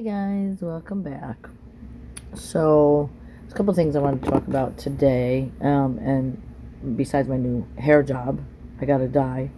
Guys, welcome back. So, there's a couple things I wanted to talk about today. And besides my new hair job, I got to dye.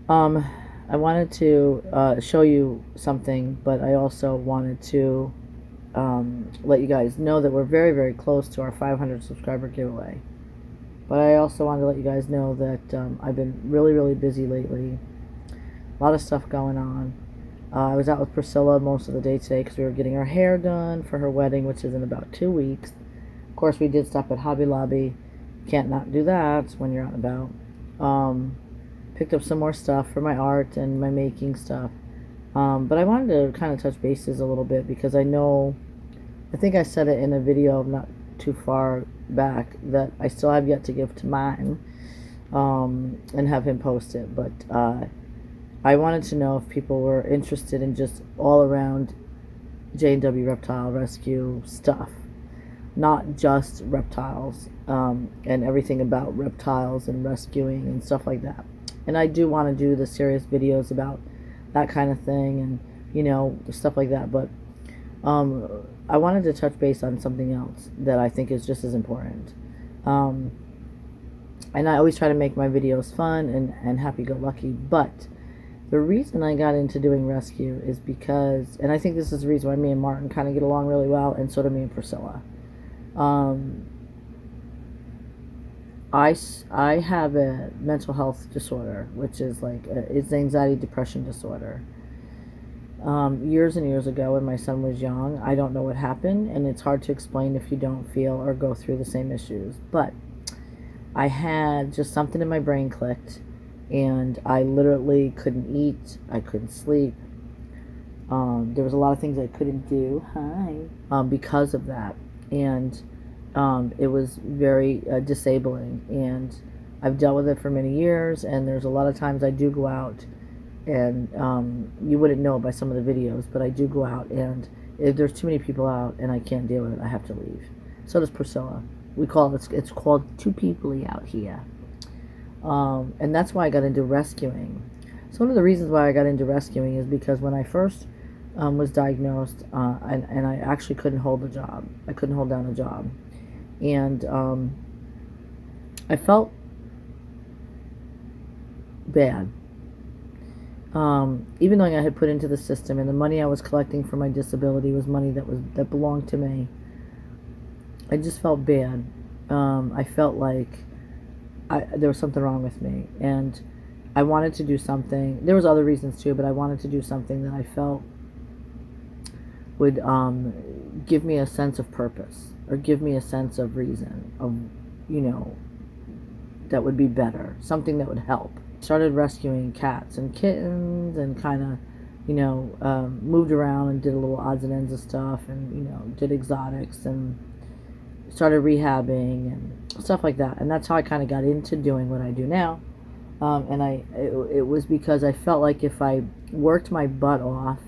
I wanted to show you something, but I also wanted to let you guys know that we're very, very close to our 500 subscriber giveaway. But I also wanted to let you guys know that I've been really, really busy lately. A lot of stuff going on. I was out with Priscilla most of the day today because we were getting her hair done for her wedding, which is in about 2 weeks. Of course, we did stop at Hobby Lobby. Can't not do that when you're out and about. Picked up some more stuff for my art and my making stuff. But I wanted to kind of touch bases a little bit because I think I said it in a video not too far back that I still have yet to give to mine and have him post it. But I wanted to know if people were interested in just all around J&W reptile rescue stuff, not just reptiles, and everything about reptiles and rescuing and stuff like that. And I do want to do the serious videos about that kind of thing and stuff like that. But I wanted to touch base on something else that I think is just as important. And I always try to make my videos fun and happy-go-lucky, but the reason I got into doing rescue is because, and I think this is the reason why me and Martin kind of get along really well, and so do me and Priscilla. I have a mental health disorder, which is it's an anxiety depression disorder. Years and years ago when my son was young, I don't know what happened, and it's hard to explain if you don't feel or go through the same issues, but I had just something in my brain clicked, and I literally couldn't eat, I couldn't sleep. There was a lot of things I couldn't do because of that, and it was very disabling, and I've dealt with it for many years, and there's a lot of times I do go out, and you wouldn't know by some of the videos, but I do go out, and if there's too many people out and I can't deal with it, I have to leave. So does Priscilla. It's called two peoply out here. And that's why I got into rescuing. So one of the reasons why I got into rescuing is because when I first was diagnosed, and I actually couldn't hold a job. I couldn't hold down a job. And I felt bad. Even though I had put into the system, and the money I was collecting for my disability was money that belonged to me, I just felt bad. I felt like there was something wrong with me, and I wanted to do something. There was other reasons too, but I wanted to do something that I felt would give me a sense of purpose, or give me a sense of reason, of that would be better, something that would help. Started rescuing cats and kittens, and kind of moved around and did a little odds and ends of stuff, and did exotics, and started rehabbing and stuff like that. And that's how I kind of got into doing what I do now. And it was because I felt like if I worked my butt off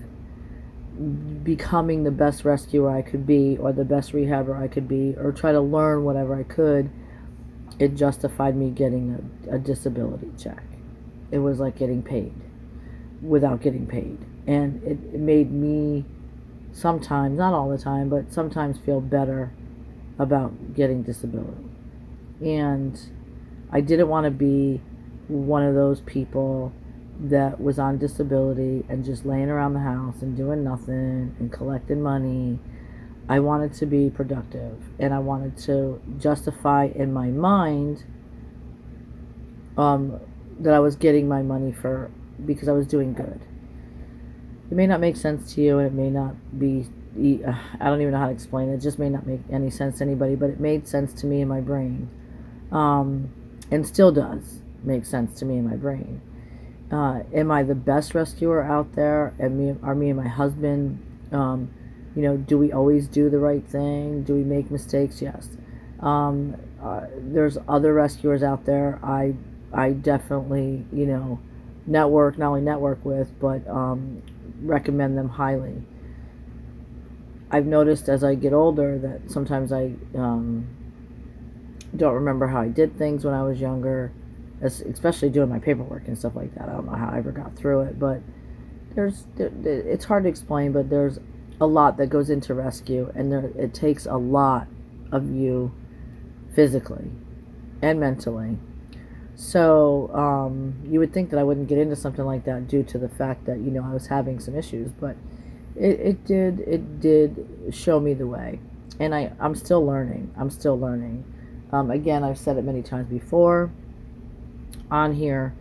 becoming the best rescuer I could be, or the best rehabber I could be, or try to learn whatever I could, it justified me getting a disability check. It was like getting paid without getting paid. And it made me sometimes, not all the time, but sometimes feel better about getting disability. And I didn't want to be one of those people that was on disability and just laying around the house and doing nothing and collecting money. I wanted to be productive, and I wanted to justify in my mind that I was getting my money for, because I was doing good. It may not make sense to you, and it may not be, I don't even know how to explain it. It just may not make any sense to anybody, but it made sense to me in my brain, and still does make sense to me in my brain. Am I the best rescuer out there? Are me and my husband, do we always do the right thing? Do we make mistakes? Yes. There's other rescuers out there I definitely, not only network with, but recommend them highly. I've noticed as I get older that sometimes I don't remember how I did things when I was younger, especially doing my paperwork and stuff like that. I don't know how I ever got through it, but it's hard to explain, but there's a lot that goes into rescue, and it takes a lot of you physically and mentally. So you would think that I wouldn't get into something like that due to the fact that I was having some issues, but it did show me the way, and I'm still learning. Again, I've said it many times before on here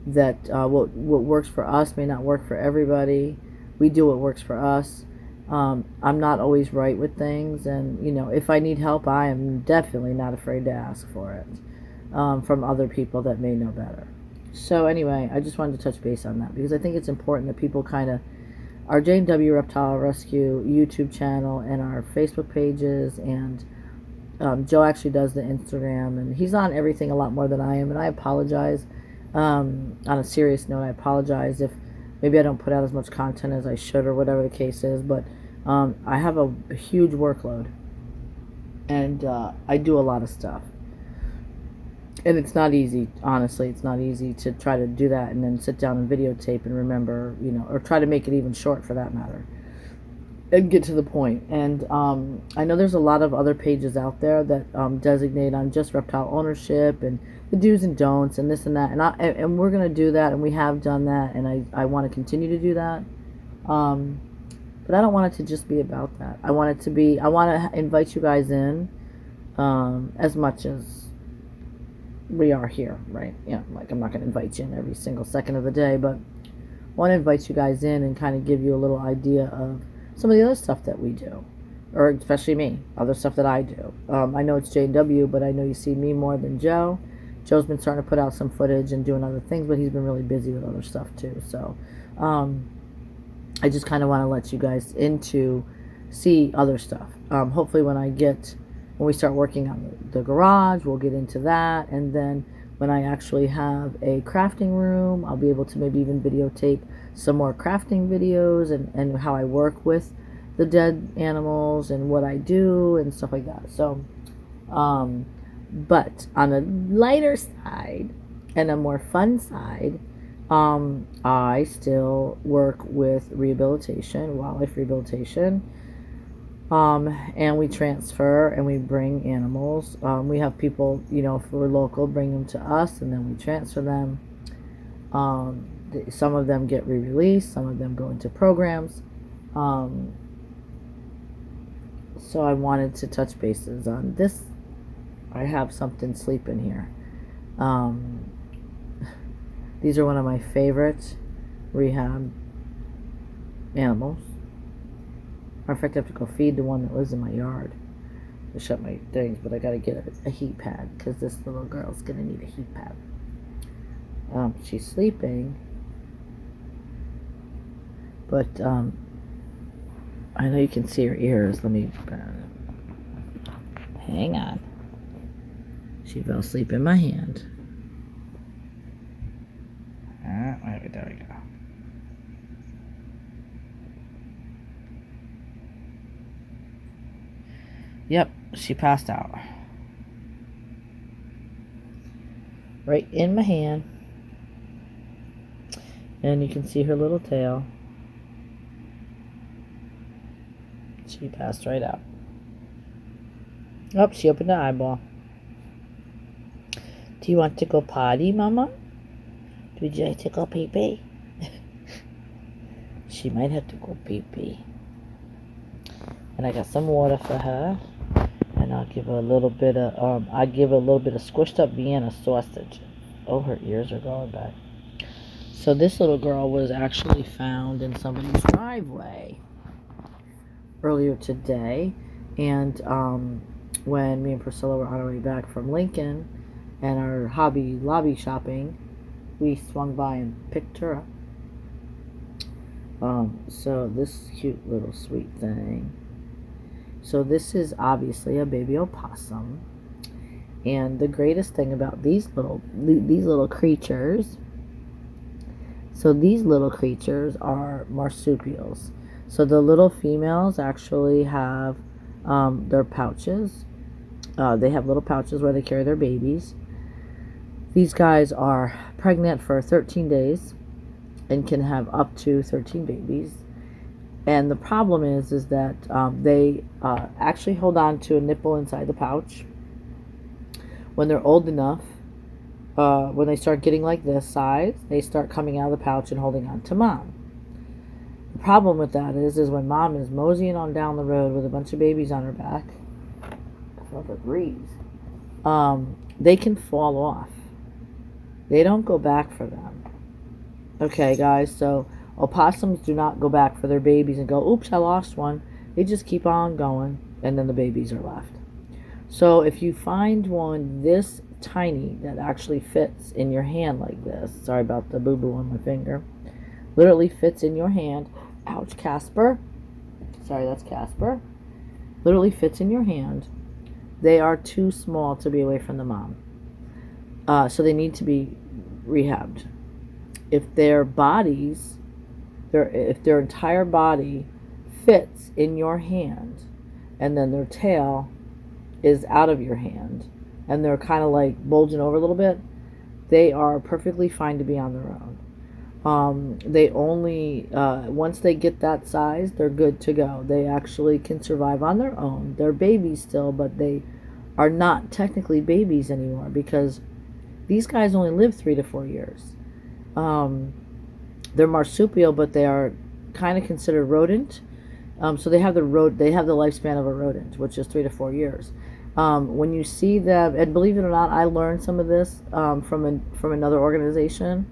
that what works for us may not work for everybody. We do what works for us. I'm not always right with things, and if I need help, I am definitely not afraid to ask for it from other people that may know better. So anyway, I just wanted to touch base on that because I think it's important that people kind of our J&W Reptile Rescue YouTube channel and our Facebook pages, and Joe actually does the Instagram, and he's on everything a lot more than I am, and I apologize. On a serious note, I apologize if maybe I don't put out as much content as I should or whatever the case is, but I have a huge workload, and I do a lot of stuff. And it's not easy, honestly. It's not easy to try to do that and then sit down and videotape and remember, or try to make it even short for that matter, and get to the point. And I know there's a lot of other pages out there that designate on just reptile ownership and the do's and don'ts and this and that. And we're going to do that, and we have done that, and I want to continue to do that. But I don't want it to just be about that. I want to invite you guys in as much as we are here, right? Like I'm not going to invite you in every single second of the day, but I want to invite you guys in and kind of give you a little idea of some of the other stuff that we do, or especially me, other stuff that I do. I know it's J&W, but I know you see me more than Joe. Joe's been starting to put out some footage and doing other things, but he's been really busy with other stuff too. So I just kind of want to let you guys see other stuff. Hopefully when we start working on the garage, we'll get into that. And then when I actually have a crafting room, I'll be able to maybe even videotape some more crafting videos and how I work with the dead animals and what I do and stuff like that. So, but on a lighter side and a more fun side, I still work with rehabilitation, wildlife rehabilitation. And we transfer and we bring animals. We have people, if we're local, bring them to us, and then we transfer them. Some of them get re-released, some of them go into programs. So I wanted to touch bases on this. I have something sleeping here. These are one of my favorite rehab animals. In fact, I have to go feed the one that lives in my yard to shut my things, but I gotta get a heat pad because this little girl's gonna need a heat pad. She's sleeping, but I know you can see her ears. Let me hang on. She fell asleep in my hand. There we go. Yep, she passed out. Right in my hand. And you can see her little tail. She passed right out. Oh, she opened her eyeball. Do you want to go potty, Mama? Would you like to go pee-pee? She might have to go pee-pee. And I got some water for her. And I'll give her a little bit of squished up Vienna sausage. Oh, her ears are going back. So this little girl was actually found in somebody's driveway earlier today. And when me and Priscilla were on our way back from Lincoln and our Hobby Lobby shopping, we swung by and picked her up. So this cute little sweet thing. So this is obviously a baby opossum, and the greatest thing about these little creatures. So these little creatures are marsupials. So the little females actually have their pouches. They have little pouches where they carry their babies. These guys are pregnant for 13 days, and can have up to 13 babies. And the problem is that they actually hold on to a nipple inside the pouch. When they're old enough, when they start getting like this size, they start coming out of the pouch and holding on to mom. The problem with that is when mom is moseying on down the road with a bunch of babies on her back, I love her breeze, they can fall off. They don't go back for them. Okay, guys, so opossums do not go back for their babies and go, oops, I lost one. They just keep on going, and then the babies are left. So if you find one this tiny that actually fits in your hand like this, sorry about the boo-boo on my finger, literally fits in your hand. Ouch, Casper. Sorry, that's Casper. Literally fits in your hand. They are too small to be away from the mom. So they need to be rehabbed. If their bodies, if their entire body fits in your hand, and then their tail is out of your hand, and they're kind of like bulging over a little bit, they are perfectly fine to be on their own. They only, once they get that size, they're good to go. They actually can survive on their own. They're babies still, but they are not technically babies anymore because these guys only live 3 to 4 years. They're marsupial, but they are kind of considered rodent. So they have the lifespan of a rodent, which is 3 to 4 years. When you see them, and believe it or not, I learned some of this from another organization,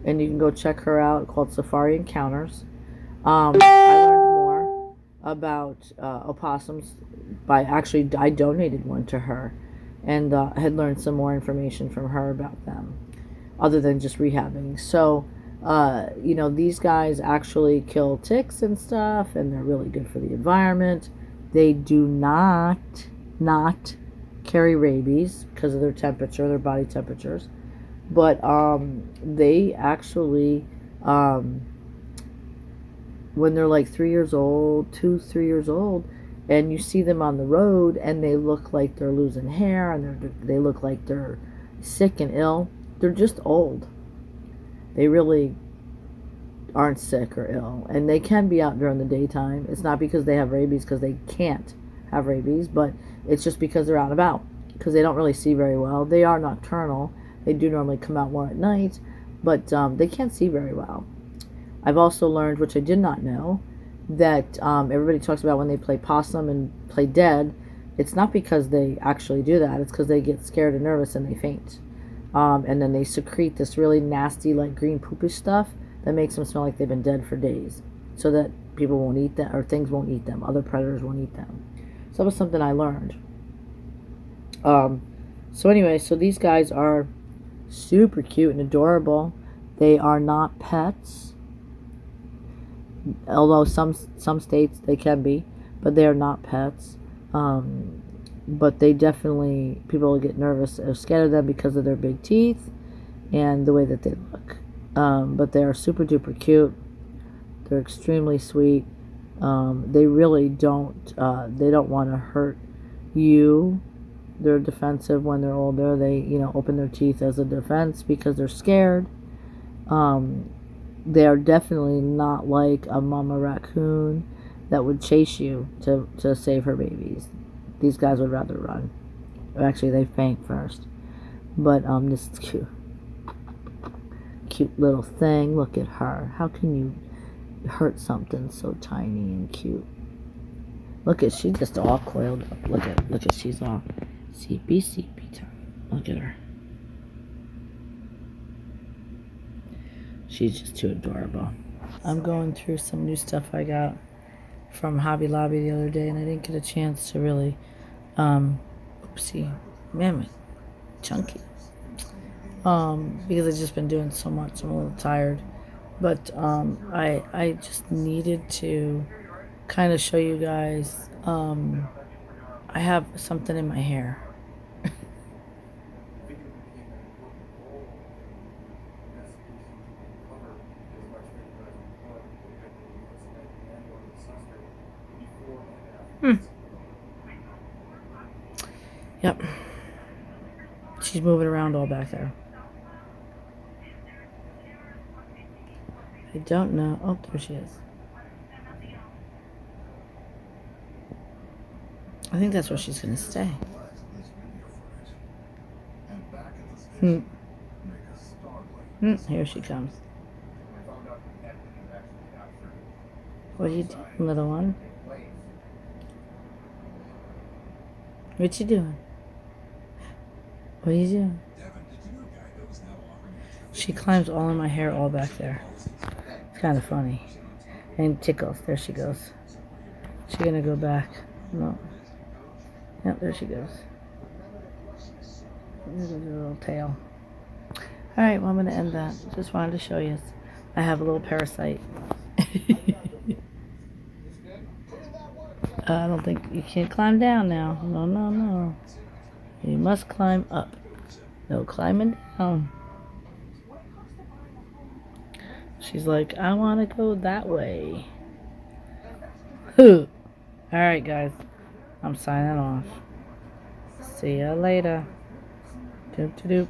and you can go check her out, called Safari Encounters. I learned more about opossums I donated one to her, and had learned some more information from her about them, other than just rehabbing. So, these guys actually kill ticks and stuff, and they're really good for the environment. They do not carry rabies because of their temperature, their body temperatures. But they actually, when they're like 3 years old, 3 years old, and you see them on the road and they look like they're losing hair and they look like they're sick and ill, they're just old. They really aren't sick or ill, and they can be out during the daytime. It's not because they have rabies, because they can't have rabies, but it's just because they're out and about, because they don't really see very well. They are nocturnal. They do normally come out more at night, but they can't see very well. I've also learned, which I did not know, that everybody talks about when they play possum and play dead, it's not because they actually do that. It's because they get scared and nervous and they faint. And then they secrete this really nasty, like green poopish stuff that makes them smell like they've been dead for days, so that people won't eat them, or things won't eat them, other predators won't eat them. So that was something I learned. So anyway, so these guys are super cute and adorable. They are not pets, although some states they can be, but they are not pets. But they definitely, people get nervous or scared of them because of their big teeth and the way that they look. But they are super duper cute. They're extremely sweet. They really don't want to hurt you. They're defensive when they're older. They, open their teeth as a defense because they're scared. They are definitely not like a mama raccoon that would chase you to save her babies. These guys would rather run. Actually, they faint first. But this is cute. Cute little thing. Look at her. How can you hurt something so tiny and cute? Look at, she's just all coiled up. Look at, she's all sleepy time. Look at her. She's just too adorable. I'm going through some new stuff I got from Hobby Lobby the other day, and I didn't get a chance to really, oopsie, man, chunky. Because I've just been doing so much, I'm a little tired. But I just needed to kind of show you guys. I have something in my hair. Yep. She's moving around all back there. I don't know. Oh, there she is. I think that's where she's going to stay. Here she comes. What are you doing, little one? What you doing? What are you doing? She climbs all in my hair all back there. It's kind of funny. And tickles. There she goes. She's going to go back. No. Yep, there she goes. There's her little tail. Alright, well, I'm going to end that. Just wanted to show you. I have a little parasite. I don't think you can't climb down now. No, no, no. You must climb up. No climbing down. She's like, I want to go that way. Alright, guys. I'm signing off. See ya later. Doop doop.